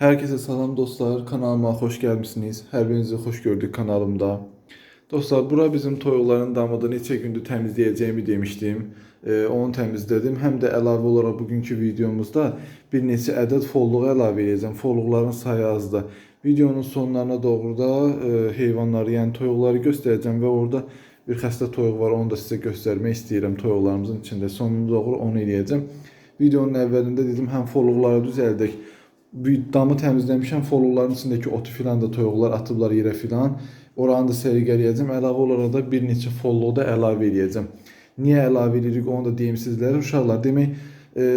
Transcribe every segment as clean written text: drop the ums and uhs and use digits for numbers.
Herkese salam dostlar, kanalıma hoş gelmişsiniz. Hər birinizi xoş gördük kanalımda. Dostlar, bura bizim toyuqların damıdı. Neçə gündür təmizləyəcəyimi demişdim. Onu təmizlədim. Həm də əlavə olaraq bugünkü videomuzda bir neçə ədəd folluq əlavə edəcəm. Folluqların sayı azdır. Videonun sonlarına doğru da heyvanları, yəni toyuqları göstərəcəm və orada bir xəstə toyuq var. Onu da sizə göstərmək istəyirəm toyuqlarımızın içində. Sonuna doğru onu eləyəcəm. Videonun əvvəlində dedim, həm folluqları düzəldək. Damı təmizləmişəm, folluqların içindəki otu filan da toyuqlar atıblar yerə filan. Oranı da səliqələyəcəm. Əlavə olaraq da bir neçə folluğu da əlavə edəcəm. Niyə əlavə edirik onu da deyim sizlərə uşaqlar. Demək,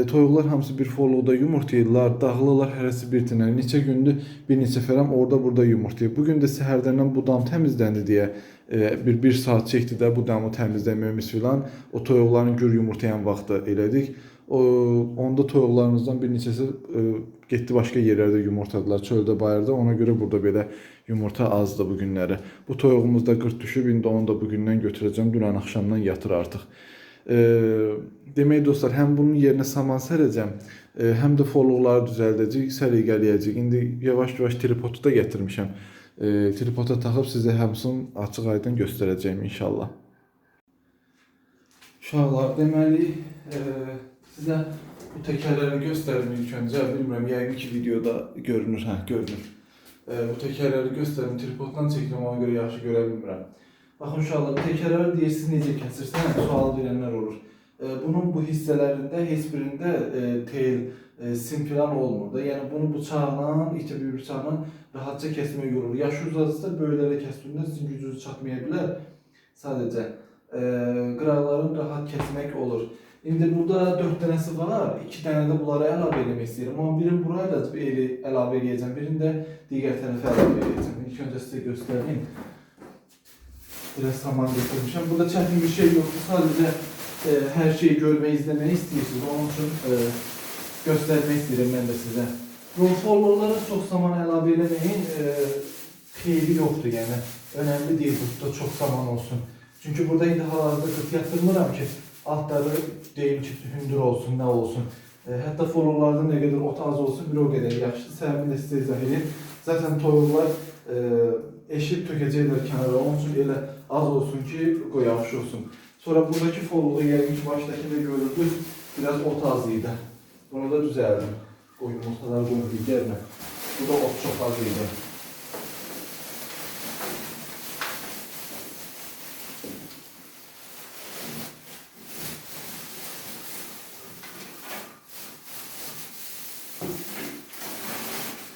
toyuqlar hamısı bir folluqda yumurtayırlar, dağılırlar hərəsi bir tənə. Neçə gündür bir neçə fərəm orada-burada yumurtayır. Bugün də səhərdən bu dam təmizləndi deyə bir saat çəkdi də bu damı təmizləməyimiz filan. O toyuqların gür yumurtayan vaxtı elədik. Onda toyuqlarımızdan bir neçəsi getdi başqa yerlərdə yumurtladılar, çöldə, bayırda. Ona görə burada belə yumurta azdı bu günləri. Bu toyuğumuz da qırt düşüb, indi onu da bugündən götürəcəm. Dünən axşamdan yatır artıq. Demək dostlar, həm bunun yerinə saman sərəcəm, həm də folluqları düzəldəcək, səliqələyəcək. İndi yavaş-yavaş tripodu da gətirmişəm. Tripoda taxıb sizə hamısını açıq aydın göstərəcəyim inşallah. Uşaqlar, deməli, sizə bu təkərləri göstərim ilk öncə. Bilmirəm, yəqin ki videoda görünür, görünür. Bu təkərləri göstərim, tripoddan çəkdim, ona görə yaxşı görə bilmirəm. Baxın uşaqlar, təkərləri deyirsiniz necə kəsirsən, sual verənlər olur. Bunun bu hissələrində heç birində tel, sim filan olmur da. Yəni bunu bıçaqla, iti bir bıçaqla rahatca kəsmək olur. Yaşı uzadırsa böylələrə kəsdiğində sizin gücünüz çatmaya bilər. Sadəcə qıraqların rahat kəsmək olur. İndi burada 4 dənəsi var, 2 dənə də bunlara əlavə etmək istəyirəm. Amma birini buraya da əlavə edəcəm, birini də digər tərəfə əlavə edəcəm. İlk öncə sizə göstəreyim. Biraz saman getirmişəm. Burada çətin bir şey yoxdur, sadəcə hər şeyi görmək, izləmək istəyirsiniz. Onun üçün göstərmək istəyirəm mən də sizə. Bu folluqlara çox saman əlavə eləməyin xeyri yoxdur, yəni. Önəmli deyil burada çox saman olsun. Çünki burada indi hal-hazırda qırt yatırmıram ki, altları deyim ki, hündür olsun, nə olsun. Hətta folluqlarda nə qədər ot az olsun, bir o qədər yaxşıdır. Səbəbini də sizə izah edeyim. Zaten toyuqlar eşib tökəcəklər kənara, onun üçün elə az olsun ki, yaxşı olsun. Sonra buradakı folluğu yəqin ki, başdakı da görürdünüz, biraz ot az idi. Bunu da düzəldim. Yumurtalar qoyub gəlmə. Bu da ot çox az idi.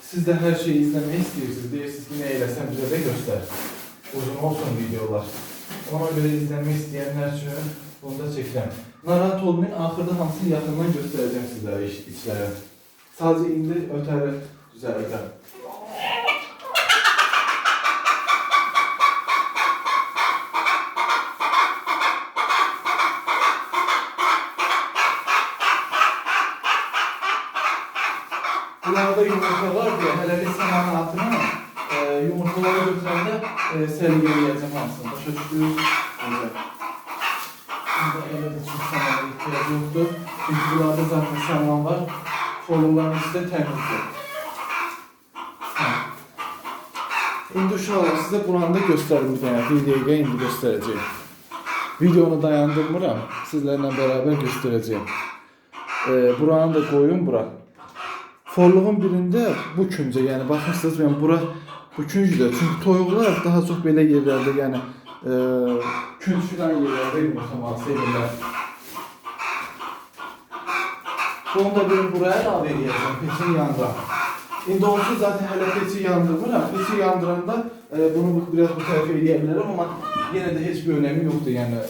Siz də hər şeyi izləmək istəyirsiniz, deyirsiniz ki, nə eləsəm bizə də göstər. Uzun olsun videolar. Ona görə izləmək istəyənlər üçün bunu da çəkirəm. Narahat olmayın, axırda hamısını yaxından göstərəcəm sizlərə içlərə. Sadəcə indi ötəri düzələcəm. Bunlarda yumurta var deyə, hələlik samanı atına yumurtaları götürəndə səliqələyəcəm hamısını. Başa düşdünüz? Burada elə də çox samana ehtiyac yoxdur. Çünki bunlarda zaten saman var. Folluqların içi də təmizdir. İndi uşaqlar sizə buranı da göstərim bir dənə. Bir dəqiqə indi göstərəcəyim. Videonu dayandırmıram. Sizlərlə bərabər göstərəcəyim. Buranı da qoyun bura. Folluğun birində bu küncə, yəni baxırsınız, yəni bura bu küncdür. Çünki toyuqlar daha çox belə yerlərdə, yəni künc filan yerlərdə yumurtlamaq sevirlər. Bunu da bir buraya əlavə edəcəm, peçin yandıram. İndi onsuz zaten hələ peçi yandırmıram. Peçi yandıranda bunu biraz bu tərəfə eləyə bilərəm, amma yenə də heç bir önəmi yoxdur. Yəni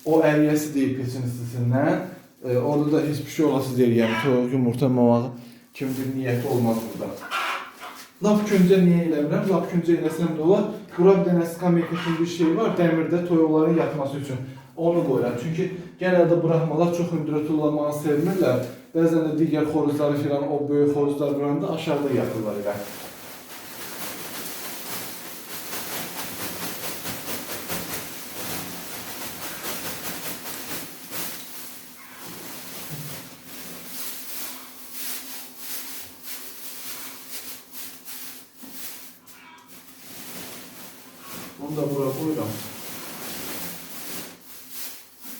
o əriyəsi deyil peçin istisindən. Orada da heç bir şey olasız deyil, yəni toyuq yumurtlamağı kimi bir niyyəti olmaz burada. Lap küncə niyə eləmirəm? Lap küncə eləsəm də olar. Bura bir dənə skamyaka kimi bir şey var, dəmirdə toyuqların yatması üçün. Onu qoyuram. Çünki genelde buraxmalar çox hündürə tullamağı sevmirlər. Bəzən də digər xoruzları filan, o böyük xoruzlar buranda aşağıda yatırlar elə. Onu da bura koyuram.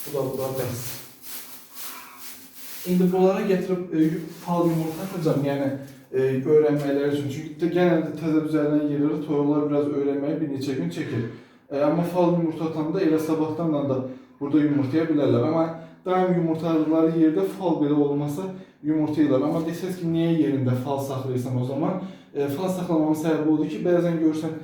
Bu da bura bəs. İndi bunlara getirib fal yumurta atacağım, yəni öğrenmeler için. Çünkü genelde təzə düzələn yerlərdə toyuqlar biraz öğrenmeye bir neçə gün çəkir. Amma fal yumurta atanda elə sabahdan da burada yumurtaya bilərlər. Amma daim yumurtladıkları yerde fal belə olmasa yumurtayırlar. Amma desəz ki, niye yerində fal saxlayırsan o zaman? Fal saxlamamın səbəbi odur ki, bəzən görürsən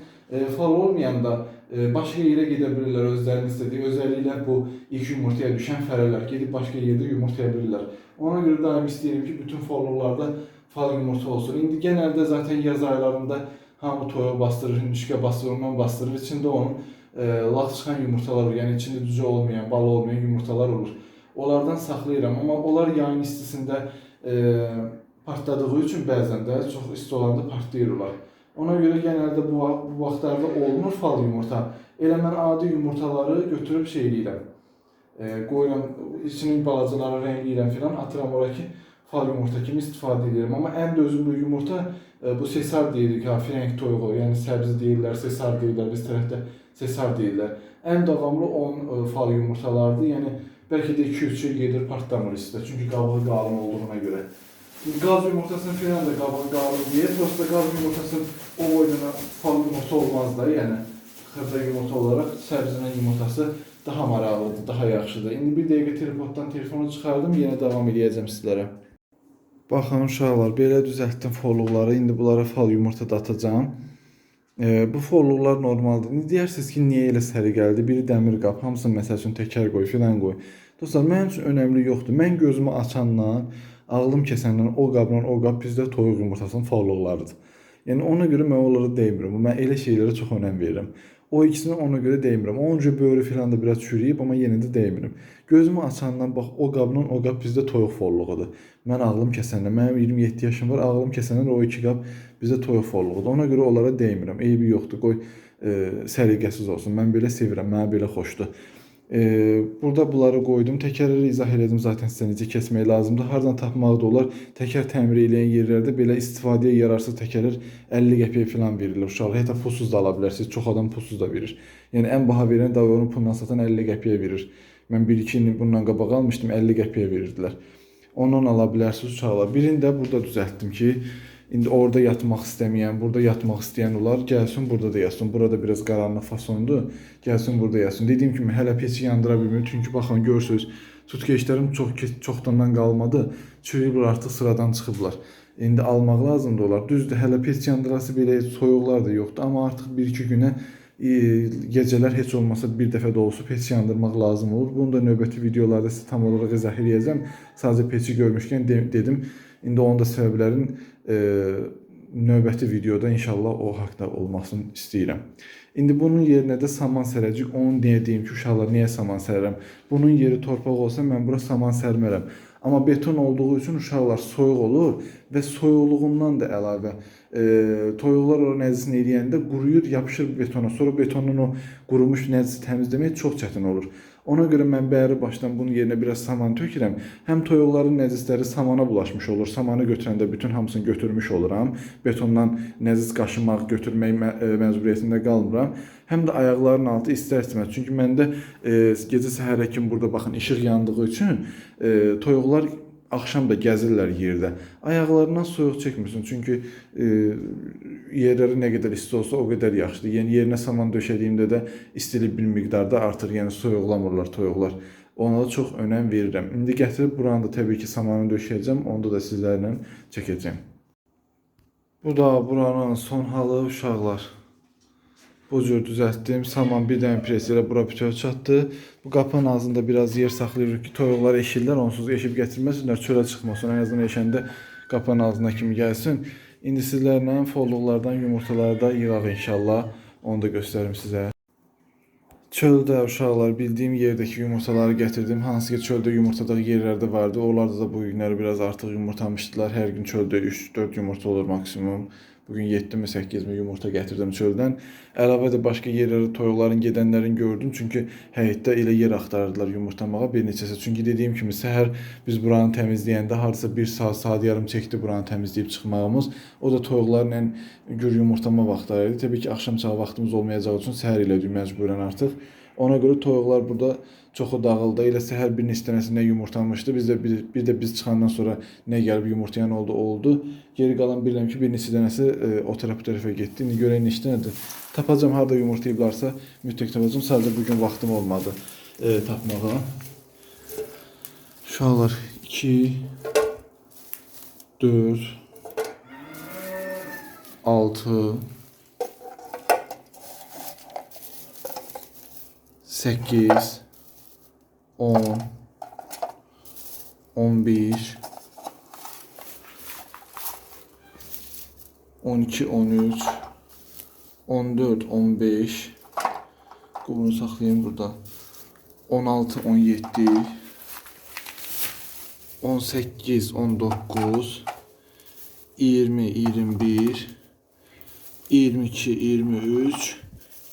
fal olmayanda başqa yerə gedə bilirlər özlərinin istədiyi. Özelliklə bu ilk yumurtaya düşən fərələr gedib başqa yerdə yumurtaya bilirlər. Ona görə daim istəyirəm ki, bütün fallarda fal yumurta olsun. İndi genelde zaten yaz aylarında hamı toyuq bastırır, hündüşkə bastırır, ondan bastırır. İçində onun laq çıxan yumurtalar olur. Yəni içində düzü olmayan, balı olmayan yumurtalar olur. Onlardan saxlayıram. Amma onlar yayın istisində partladığı üçün bəzən də çox isti olanda partlayırlar. Ona görə genelde bu vaxtlarda olmur fal yumurta. Elə mən adi yumurtaları götürüb şey eləyirəm. Qoyuram, içinin balacaları rəngləyirəm filan, atıram ora ki, fal yumurta kimi istifadə edirəm. Amma ən dözümlü yumurta bu sesar deyirik, frenk toyuğu, yəni səbzi deyirlər, sesar deyirlər, biz tərəfdə sesar deyirlər. Ən davamlı 10 fal yumurtalardır. Yəni bəlkə də 2-3 il gedir partlamır istə, çünki qabığı qalın olduğuna görə. Qaz yumurtasının filan da qabığı qalın deyir, prosta qaz yumurtasının o boyuna fal yumurta olmaz da, yəni xırda yumurta olaraq səbzinin yumurtası daha maraqlıdır, daha yaxşıdır. İndi bir dəqiqə tripoddan telefonu çıxardım, yenə davam edəcəm sizlərə. Baxın uşaqlar, belə düzəltdim folluqları. İndi bunlara fal yumurta da atacağım. Bu folluqlar normaldır. İndi deyirsiniz ki, niyə elə səliqəlidir? Biri dəmir qap, hamısını məsəl üçün təkər qoy, filan qoy. Dostlar, mənim üçün önəmli yoxdur. Mən gözümü açandan, ağlım kəsəndən o qabla o qab bizdə toyuq yumurtasının folluqlarıdır. Yəni ona görə mən onları deymirəm. Mən elə şeylərə çox önəm verirəm. O ikisini ona görə deymirəm. Onca böyrü filan da biraz çürüyüb, amma yenə də deymirəm. Gözümü açandan bax, o qabla o qab bizdə toyuq folluğudur. Mən ağlım kəsəndən, mənim 27 yaşım var, ağlım kəsəndən o iki qab bizdə toyuq folluğudur. Ona görə onlara deymirəm. Eybi yoxdur, qoy səliqəsiz olsun. Mən belə sevirəm, mənə belə xoşdur. Burada bunları qoydum. Təkərləri izah elədim zaten sizə necə kəsmək lazımdır. Hardan tapmaq da olar. Təkər təmir eləyən yerlərdə belə istifadəyə yararsız təkərlər 50 qəpiyə falan verilir. Uşaqlar hətta pulsuz da ala bilərsiniz. Çox adam pulsuz da verir. Yəni ən baha verən də onu pulla satan 50 qəpiyə verir. Mən 1-2 il bundan qabaq almışdım, 50 qəpiyə verirdilər. Ondan ala bilərsiniz uşaqlar. Birini də burada düzəltdim ki, İndi orada yatmaq istəməyən, burada yatmaq istəyən olar, gəlsin burada da yatsın. Burada biraz qaranlıq fasondur, gəlsin burada yatsın. Dediyim kimi hələ peçi yandıra bilmiyorum. Çünki baxın görürsünüz, tutkeçlərim çoxdandan qalmadı. Çürüyüblər, artıq sıradan çıxıblar. İndi almaq lazımdır olar. Düzdür, hələ peçi yandırası belə soyuqlar da yoxdur. Amma artıq 1-2 günə gecələr heç olmasa bir dəfə də olsa peçi yandırmaq lazım olur. Bunu da növbəti videolarda sizə tam olaraq izah edəcəm. Sadəcə peçi görmüşkən dedim. İndi onun da səbəblərin növbəti videoda inşallah o haqda olmasını istəyirəm. İndi bunun yerinə də saman sərəcək. Onu niyə deyim ki, uşaqlar, niyə saman sərərəm? Bunun yeri torpaq olsa mən bura saman sərmərəm. Amma beton olduğu üçün uşaqlar soyuq olur və soyuqluğundan da əlavə toyuqlar o nəzisini eləyəndə quruyur, yapışır betona. Sonra betonun o qurumuş nəzisi təmizləmək çox çətin olur. Ona görə mən bəri başdan bunun yerinə biraz saman tökürəm. Həm toyuqların nəzisləri samana bulaşmış olur. Samanı götürəndə bütün hamısını götürmüş oluram. Betondan nəzis qaşımaq, götürmək məcburiyyətində qalmıram. Həm də ayaqlarının altı istər-istəməz. Çünki məndə gecə səhərə kimi burada baxın işıq yandığı üçün toyuqlar axşam da gəzirlər yerdə. Ayaqlarından soyuq çəkmirsin. Çünki yerləri nə qədər isti olsa o qədər yaxşıdır. Yəni yerinə saman döşədiyimdə də istilik bir miqdarda artır. Yəni soyuqlamırlar toyuqlar. Ona da çox önəm verirəm. İndi gətirib buranı da təbii ki samanı döşəyəcəm. Onda da sizlərlə çəkəcəm. Bu da buranın son halı uşaqlar. Bu cür düzəltdim. Saman bir dənə pres ilə bura bütöv çatdı. Bu qapının ağzında biraz yer saxlayırıq ki, toyuqlar eşirlər. Onsuz eşib gətirməsinlər, çölə çıxmasın. Ən azından eşəndə qapının ağzına kimi gəlsin. İndi sizlərlə folluqlardan yumurtaları da yığaq inşallah. Onu da göstərim sizə. Çöldə uşaqlar bildiyim yerdəki yumurtaları gətirdim. Hansı ki çöldə yumurtadıq yerlərdə vardı. Oralarda da bu günləri biraz artıq yumurtamışdılar. Hər gün çöldə 3-4 yumurta olur maksimum. Bugün 7 mi 8 mi yumurta gətirdim çöldən. Əlavə də başqa yerlərə toyuqların gedənlərini gördüm. Çünki həyətdə elə yer axtarırdılar yumurtlamağa bir neçəsi. Çünki dediyim kimi səhər biz buranı təmizləyəndə hardasa 1 saat, saat yarım çəkdi buranı təmizləyib çıxmağımız. O da toyuqların ən gür yumurtlama vaxtları idi. Təbii ki, axşamçağı vaxtımız olmayacağı üçün səhər elədik məcburən artıq. Ona görə toyuqlar burada çoxu dağıldı. Elə səhər bir neçə dənəsi nə yumurtlamışdı. Bir də biz çıxandan sonra nə gəlib yumurtlayan oldu. Geri qalan bilirəm ki, bir neçə dənəsi o tərəfə getdi. İndi görək neçə dənədir. Tapacam, harda yumurtlayıblarsa mütləq tapacam. Sadəcə bugün vaxtım olmadı tapmağa. Uşaqlar 2 4 6 8 10 11 12 13 14 15 bunu saxlayayım burada 16 17 18 19 20 21 22 23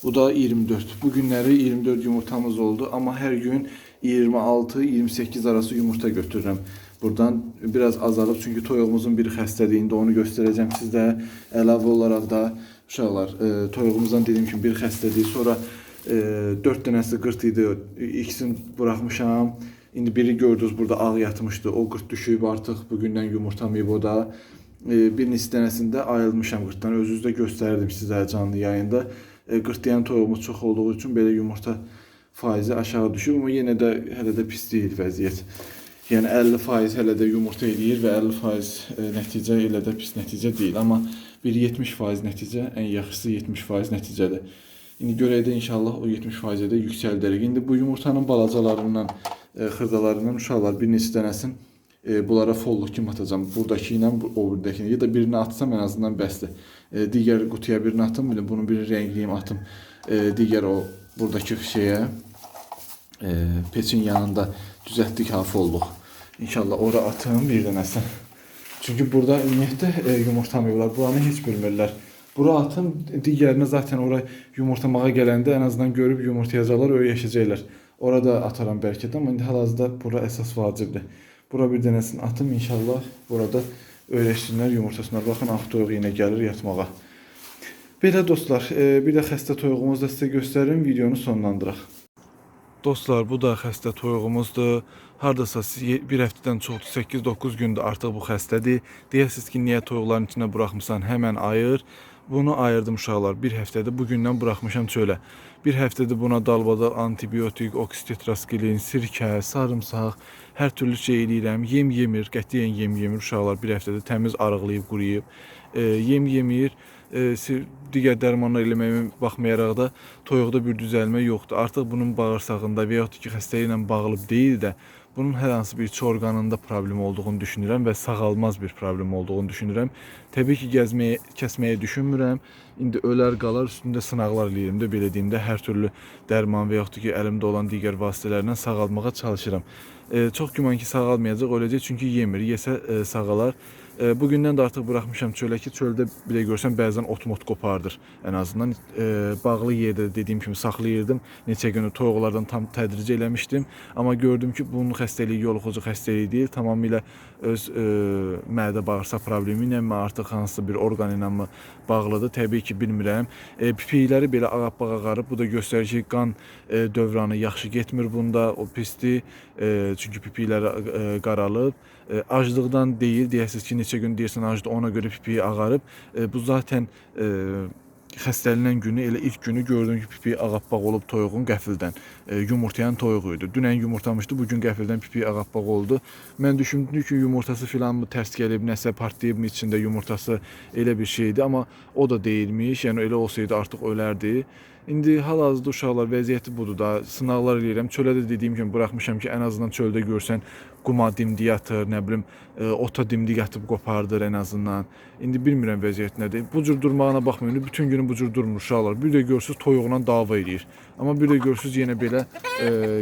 bu da 24. Bugünləri 24 yumurtamız oldu. Amma hər gün 26-28 arası yumurta götürürəm. Buradan biraz azalıb. Çünki toyuğumuzun bir xəstəliyində onu göstərəcəm sizdə. Əlavə olaraq da uşaqlar, toyuğumuzdan dediyim kimi bir xəstəliyi. Sonra 4 dənəsi qırt idi. İkisini buraxmışam. İndi biri gördünüz burada ağ yatmışdı. O qırt düşüb artıq bugündən yumurtamayıb o da. Bir neçə dənəsində ayrılmışam qırtdan. Özünüzdə göstərdim sizə canlı yayında. Qırtlayan toyuğumuz çox olduğu üçün belə yumurta faizi aşağı düşüb. Amma yenə də hələ də pis deyil vəziyyət. Yəni 50% hələ də yumurta eləyir və 50% nəticə elə də pis nəticə deyil. Amma bir 70% nəticə, ən yaxşısı 70% nəticədir. İndi görək də inşallah o 70%-ə də yüksəldərək. İndi bu yumurtanın balacalarından, xırdalarından uşaqlar bir neçə dənəsin bunlara folluq kimi atacağım. Buradakı ilə o birdəkini. Ya da birini atsam ən azından bəsdir. Digər qutuya birini atım, bunu birini rəngliyim atım. Digər o buradakı şeyə peçin yanında düzəltdik ha folluq. İnşallah ora atım bir dənəsi. Çünki burada ümumiyyətlə yumurtamayıblar. Buranı heç bilmirlər. Bura atım, digərinə zaten ora yumurtamağa gələndə ən azından görüb yumurtayacaqlar, öyrəşəcəklər. Orada ataram bəlkə də, amma indi hal-hazırda bura əsas vacibdir. Bura bir dənəsini atım, inşallah burada öyrəşsinlər, yumurtasınlar. Baxın, ağ toyuq yenə gəlir yatmağa. Belə dostlar, bir də xəstə toyuğumuzu da sizə göstərim, videonu sonlandıraq. Dostlar, bu da xəstə toyuğumuzdur. Hardasa bir həftədən çoxdur, 8-9 gündür artıq bu xəstədir. Deyəsiniz ki, niyə toyuqların içində buraxmısan, həmən ayır. Bunu ayırdım uşaqlar, bir həftədir, bugündən buraxmışam çölə. Bir həftədir buna dalbadal antibiotik, oksitetraskilin, sirkə, sarımsaq, hər türlü şey eləyirəm. Yem yemir, qətiyyən yem yemir uşaqlar, bir həftədir təmiz arıqlayıb, quruyub. Yem yemir, digər dərmanlar eləməyimə baxmayaraq da toyuqda bir düzəlmə yoxdur. Artıq bunun bağırsağında və yaxud ki, xəstəliyi ilə bağlı deyil də, bunun hər hansı bir iç orqanında problem olduğunu düşünürəm və sağalmaz bir problem olduğunu düşünürəm. Təbii ki, kəsməyə düşünmürəm. İndi ölər qalar, üstündə sınaqlar eləyirəm də, belə deyim də, hər türlü dərman və yaxud ki, əlimdə olan digər vasitələrlə sağalmağa çalışıram. Çox güman ki, sağalmayacaq, öləcək çünki yemir, yesə sağalar. Bugündən də artıq buraxmışam çölə ki, çöldə belə görsən bəzən ot-mot qopardır ən azından. Bağlı yerdə dediyim kimi saxlayırdım. Neçə günü toyuqlardan tam tədric eləmişdim. Amma gördüm ki, bunun xəstəliyi yoluxucu xəstəliyi deyil. Tamamilə öz mədə bağırsaq problemi ilə mi, artıq hansısa bir orqan ilə mi bağlıdır. Təbii ki, bilmirəm. Pipikləri belə ağappaq ağarıb. Bu da göstərir ki, qan dövranı yaxşı getmir bunda. O pisdir. Çünki pipikləri qaralıb. Aclıqdan deyil, deyəsiniz ki, neçə gün deyirsən acdı, ona görə pipiyi ağarıb. Bu zaten xəstələnən günü, elə ilk günü gördüm ki, pipiyi ağappaq olub toyuğun qəfildən. Yumurtayan toyuq idi. Dünən yumurtamışdı, bugün qəfildən pipiyi ağappaq oldu. Mən düşündüm ki, yumurtası filan mı tərs gəlib, nəsə partlayıb mı içində yumurtası, elə bir şeydi. Amma o da deyilmiş, yəni elə olsaydı artıq ölərdi. İndi hal-hazırda uşaqlar vəziyyəti budur da, sınaqlar eləyirəm. Çölə də dediyim kimi buraxmışam ki, ən azından çöldə görsən quma dimdik yatır, nə bilim, ota dimdik yatıb qopardır ən azından. İndi bilmirəm vəziyyət nədir. Bu cür durmağına baxmayın, bütün günü bu cür durmur uşaqlar. Bir də görürsünüz toyuqla dava eləyir. Amma bir də görürsünüz yenə belə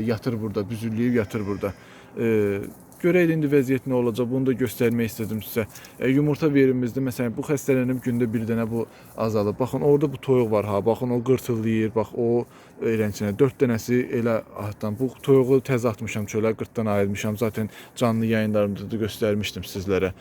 yatır burada, büzülləyib yatır burada. Görəydik indi vəziyyət nə olacaq, bunu da göstərmək istədim sizə. Yumurta verimimizdə məsələn bu xəstələnib gündə bir dənə bu azalıb. Baxın orada bu toyuq var ha, baxın o qırtıllayır, bax o eləncə 4 dənəsi elə atdan. Bu toyuğu təzə atmışam çölə, qırtdan ayırmışam. Zaten canlı yayınlarımda da göstərmişdim sizlərə.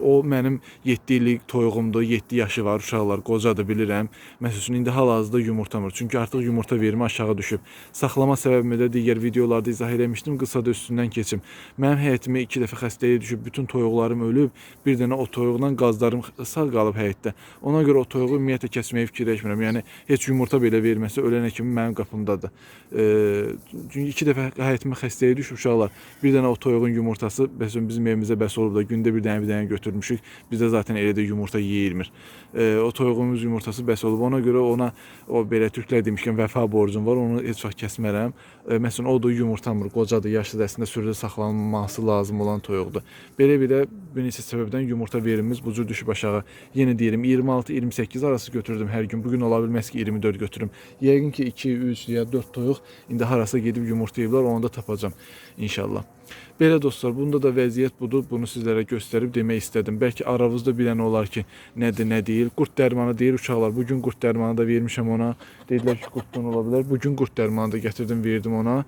O mənim 7 illik toyuğumdur, 7 yaşı var, uşaqlar, qocadır bilirəm. Məsələn indi hal-hazırda yumurtamır. Çünki artıq yumurta verimi aşağı düşüb. Saxlama səbəbimi də digər videolarda izah eləmişdim. Qısa da üstündən keçim. Mənim həyətimə 2 dəfə xəstəliyə düşüb, bütün toyuqlarım ölüb. Bir dənə o toyuqla qazlarım sağ qalıb həyətdə. Ona görə o toyuğu ümumiyyətlə kəsməyi fikirləşmirəm. Yəni heç yumurta belə verməsə ölənə kimi mənim qapımdadır. Çünki 2 dəfə həyətimə xəstəliyə düşüb uşaqlar. Bir dənə o toyuğun yumurtası bizim evimizə bəs olub da gündə bir dənə götürmüşük. Bizdə zaten elə də yumurta yeyilmir. O toyuğumuz yumurtası bəs olub. Ona görə ona o belə türklər demişkən vəfa borcum var. Onu heç vaxt kəsmərəm. Məsələn o da yumurtamır, qocadır, yaşlıdır, əslində sürüdə saxlanılması lazım olan toyuqdur. Belə bir neçə səbəbdən yumurta verimimiz bu cür düşüb aşağı. Yenə deyirəm 26-28 arası götürdüm hər gün. Bugün ola bilməz ki 24 götürüm. Yəqin ki 2, 3 ya 4 toyuq indi harasa gedib yumurtlayıblar, onu da tapacağam inşallah. Belə dostlar, bunda da vəziyyət budur. Bunu sizlərə göstərib demək istədim. Bəlkə aranızda bilən olar ki, nədir, nə deyil. Qurd dərmanı deyir uşaqlar. Bugün qurd dərmanı da vermişəm ona. Dedilər ki, qurddan ola bilər. Bugün qurd dərmanı da gətirdim, verdim ona.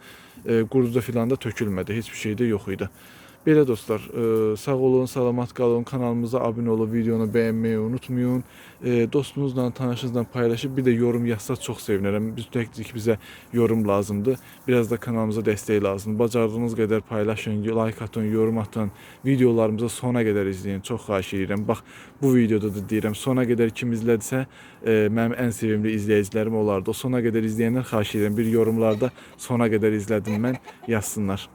Qurdu filan da tökülmədi. Heç bir şey də yox idi. Belə dostlar, sağ olun, salamat qalın, kanalımıza abunə olub, videonu bəyənməyi unutmayın. Dostunuzla, tanışınızla paylaşıb, bir də yorum yazsa çox sevinərəm. Təkcə bizə yorum lazımdır. Biraz da kanalımıza dəstək lazımdır. Bacardığınız qədər paylaşın, like atın, yorum atın. Videolarımızı sona qədər izləyin. Çox xahiş edirəm. Bax, bu videoda da deyirəm, sona qədər kim izlədisə, mənim ən sevimli izləyicilərim olardı. O sona qədər izləyənlər xahiş edirəm. Bir yorumlarda sona qədər izlədim mən yazsınlar.